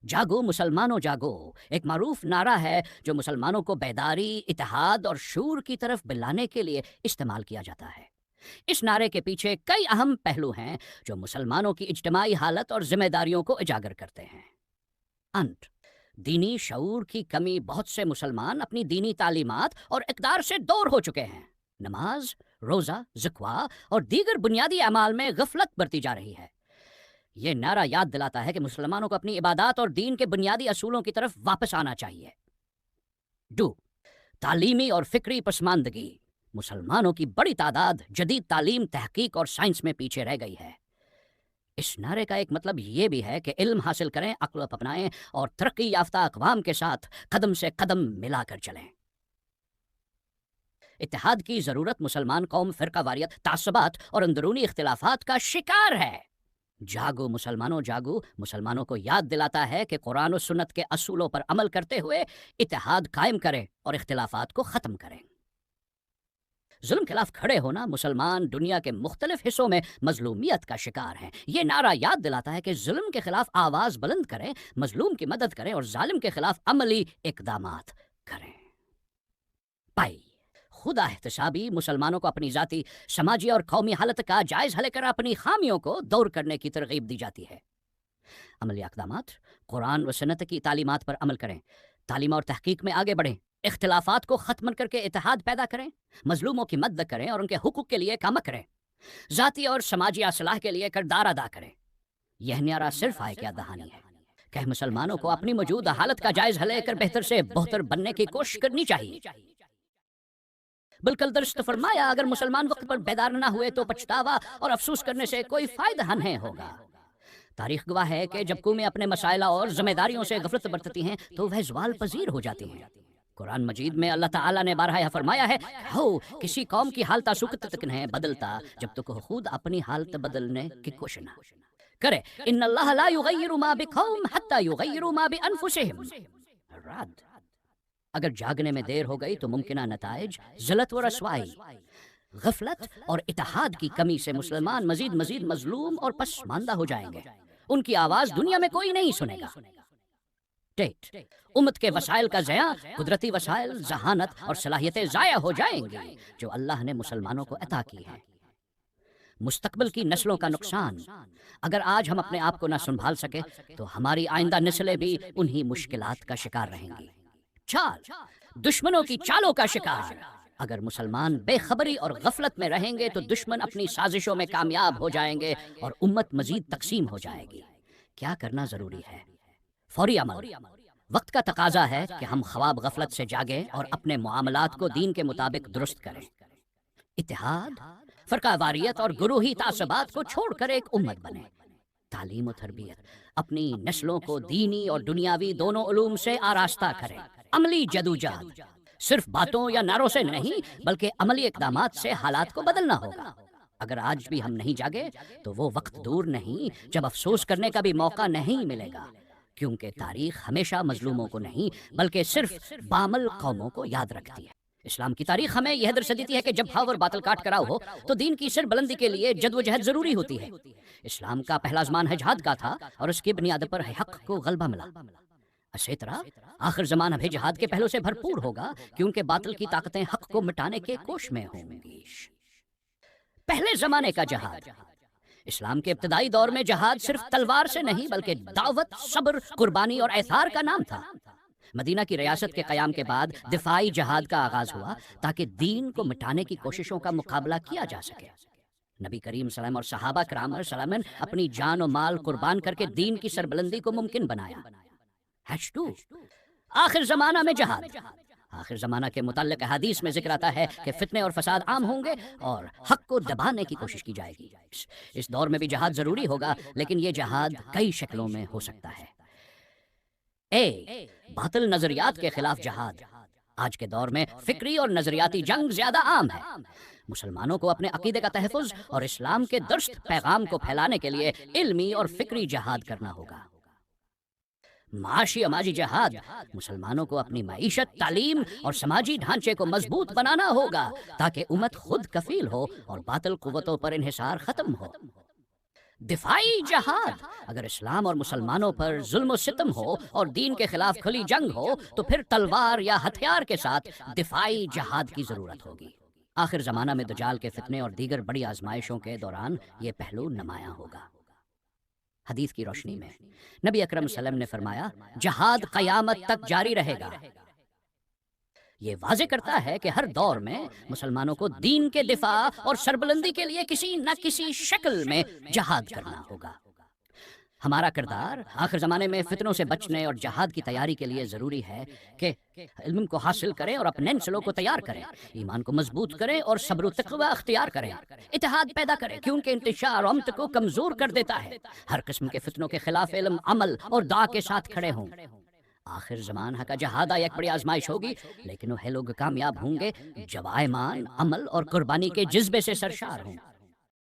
जागो मुसलमानों जागो एक मारूफ नारा है जो मुसलमानों को बेदारी, इत्तेहाद और शूर की तरफ बुलाने के लिए इस्तेमाल किया जाता है। इस नारे के पीछे कई अहम पहलू हैं जो मुसलमानों की इज्तिमाई हालत और जिम्मेदारियों को उजागर करते हैं। अंत दीनी शऊर की कमी, बहुत से मुसलमान अपनी दीनी तालीमात और इक़दार से दूर हो चुके हैं। नमाज, रोज़ा, ज़िक्वा और दीगर बुनियादी अमाल में गफलत बरती जा रही है। ये नारा याद दिलाता है कि मुसलमानों को अपनी इबादत और दीन के बुनियादी असूलों की तरफ वापस आना चाहिए। डू तालीमी और फिक्री पसमानदगी। मुसलमानों की बड़ी तादाद जदीद तालीम, तहकीक और साइंस में पीछे रह गई है। इस नारे का एक मतलब ये भी है कि इल्म हासिल करें, अक्ल अपनाएं और तरक्की याफ्ता अक़वाम के साथ कदम से कदम मिलाकर चलें। इत्तेहाद की ज़रूरत मुसलमान कौम फ़िरक़ावारियत, तासुबात और अंदरूनी इख्तिलाफ़ात का शिकार है। जागो मुसलमानों जागो मुसलमानों को याद दिलाता है कि कुरान और सुन्नत के असूलों पर अमल करते हुए इत्तेहाद कायम करें और इख्तिलाफ़ात को ख़त्म करें। जुल्म के खिलाफ खड़े होना, मुसलमान दुनिया के मुख्तलिफ हिस्सों में मजलूमियत का शिकार हैं। ये नारा याद दिलाता है कि जुल्म के खिलाफ आवाज़ बुलंद करें, मजलूम की मदद करें और जालिम के खिलाफ अमली इक़दामात करें। पाई खुदा एहतसाबी मुसलमानों को अपनी ज़ाती, समाजी और कौमी हालत का जायज़ा लेकर अपनी खामियों को दूर करने की तरगीब दी जाती है। अमली इक़दामात, कुरान व सुन्नत की तालीमात पर अमल करें, तालीम और तहकीक में आगे बढ़ें, इख्तिलाफात को ख़त्म करके इत्तेहाद पैदा करें, मजलूमों की मदद करें और उनके हुकूक के लिए काम करें, ज़ाती और समाजी असलाह के लिए किरदार अदा करें। यह नारा सिर्फ आय क्या दहानी है। कह मुसलमानों को अपनी मौजूदा हालत का जायज़ा लेकर बेहतर से बेहतर बनने की कोशिश करनी चाहिए। बिल्कुल दुरुस्त फरमाया, अगर मुसलमान वक्त पर बेदार ना हुए तो पछतावा और अफसोस करने से कोई फ़ायदा नहीं होगा। तारीख गवाह है कि जब कौमें अपने मसाइल और जिम्मेदारियों से गफलत बरतती हैं तो वह ज़वाल पजीर हो जाती हैं। कुरान मजीद में अल्लाह ताला ने बारहा फरमाया है, हो किसी कौम की हालत सुकत तक नहीं बदलता जब तक तो खुद अपनी हालत बदलने की कोशिश ना करे। इन्नल्लाह ला युगय्यिरु मा बिकौम हत्ता युगय्यिरु मा बिअनफुसिहिम। राद अगर जागने में देर हो गई तो मुमकिना नताइज ज़लत व रसवाई, गफलत और इत्तेहाद की कमी से मुसलमान मजीद मजीद मजलूम और पसमानदा हो जाएंगे। उनकी आवाज़ दुनिया में कोई नहीं सुनेगा। टेट उम्मत के वसाइल का ज़या, कुदरती वसाइल, जहानत और सलाहियतें ज़ाया हो जाएंगी जो अल्लाह ने मुसलमानों को अता की हैं। मुस्तकबिल की नस्लों का नुकसान। अगर आज हम अपने आप को ना संभाल सके तो हमारी आइंदा नस्लें भी उन्हीं मुश्किलात का शिकार रहेंगी। चाल दुश्मनों की चालों का शिकार। अगर मुसलमान बेखबरी और गफलत में रहेंगे तो दुश्मन अपनी साजिशों में कामयाब हो जाएंगे और उम्मत मजीद तकसीम हो जाएगी। क्या करना ज़रूरी है? फौरी अमल। वक्त का तकाजा है कि हम ख्वाब गफलत से जागें और अपने मुआमलात को दीन के मुताबिक दुरुस्त करें। इत्तेहाद, फ़िरक़ावारियत और गुरूही तासुबात को छोड़कर एक उम्मत बने। तालीम और तरबियत, अपनी नस्लों को दीनी और दुनियावी दोनों उलूम से आरास्ता करें। अमली जदोजहद, सिर्फ बातों या नारों से नहीं बल्कि अमली इक़दामात से हालात को बदलना होगा। अगर आज भी हम नहीं जागे तो वो वक्त दूर नहीं जब अफसोस करने का भी मौका नहीं मिलेगा, क्योंकि तारीख हमेशा मजलूमों को नहीं बल्कि सिर्फ बामल कौमों को याद रखती है। इस्लाम की तारीख हमें यह दर्शा देती है कि जब हक और बातिल काट कराव हो तो दीन की सिर बुलंदी के लिए जद्दोजहद ज़रूरी होती है। इस्लाम का पहला ज़मान है जिहाद का था और उसकी बुनियाद पर हक को गलबा मिला। इसी तरह आखिर ज़माना भी जिहाद के पहलू से भरपूर होगा, क्योंकि बातिल की ताकतें हक को मिटाने के कोश में होंगी। पहले ज़माने का जिहाद। इस्लाम के इब्तदाई दौर में जिहाद सिर्फ तलवार से नहीं बल्कि दावत, सब्र, कुर्बानी और एथार का नाम था। मदीना की रियासत के क़याम के बाद दिफाई जिहाद का आगाज़ हुआ ताकि दीन को मिटाने की कोशिशों का मुकाबला किया जा सके। नबी करीम सल्लल्लाहु और सहाबा किराम सल्लल्लाहु ने अपनी जान और माल कुर्बान करके दीन की सरबुलंदी को मुमकिन बनाया। आखिर ज़माना में जिहाद। आखिर ज़माना के मुताल्लिक़ हदीस में ज़िक्र आता है कि फितने और फसाद आम होंगे और हक को दबाने की कोशिश की जाएगी। इस दौर में भी जिहाद ज़रूरी होगा, लेकिन ये जिहाद कई शक्लों में हो सकता है। बातिल नजरियात के खिलाफ जिहाद। आज के दौर में फिक्री और नजरियाती जंग ज्यादा आम है। मुसलमानों को अपने अकीदे का तहफ़्फ़ुज़ और इस्लाम के दुरुस्त पैगाम को फैलाने के लिए इल्मी और फिक्री जिहाद करना होगा। माशी अमाजी जिहाद। मुसलमानों को अपनी मईशत, तालीम और समाजी ढांचे को मजबूत बनाना होगा ताकि उम्मत खुद कफील हो और बातिल कुव्वतों पर इन्हिसार खत्म हो। دفاعی جہاد، اگر اسلام اور مسلمانوں پر ظلم و ستم ہو اور دین کے خلاف کھلی جنگ ہو تو پھر تلوار یا ہتھیار کے ساتھ دفاعی جہاد کی ضرورت ہوگی۔ آخر زمانہ میں دجال کے فتنے اور دیگر بڑی آزمائشوں کے دوران یہ پہلو نمایاں ہوگا۔ حدیث کی روشنی میں نبی اکرم صلی اللہ علیہ وسلم نے فرمایا، جہاد قیامت تک جاری رہے گا۔ یہ واضح کرتا ہے کہ ہر دور میں مسلمانوں کو دین کے دفاع اور سربلندی کے لیے کسی نہ کسی شکل میں جہاد کرنا ہوگا۔ ہمارا کردار آخر زمانے میں فتنوں سے بچنے اور جہاد کی تیاری کے لیے ضروری ہے کہ علم کو حاصل کریں اور اپنے نسلوں کو تیار کریں، ایمان کو مضبوط کریں اور صبر و تقوی اختیار کریں، اتحاد پیدا کریں کیونکہ انتشار امت کو کمزور کر دیتا ہے، ہر قسم کے فتنوں کے خلاف علم، عمل اور دعا کے ساتھ کھڑے ہوں۔ آخر زمانہ کا جہاد ایک بڑی آزمائش ہوگی، لیکن وہ لوگ کامیاب ہوں گے جب ایمان، عمل اور قربانی کے جذبے سے سرشار ہوں۔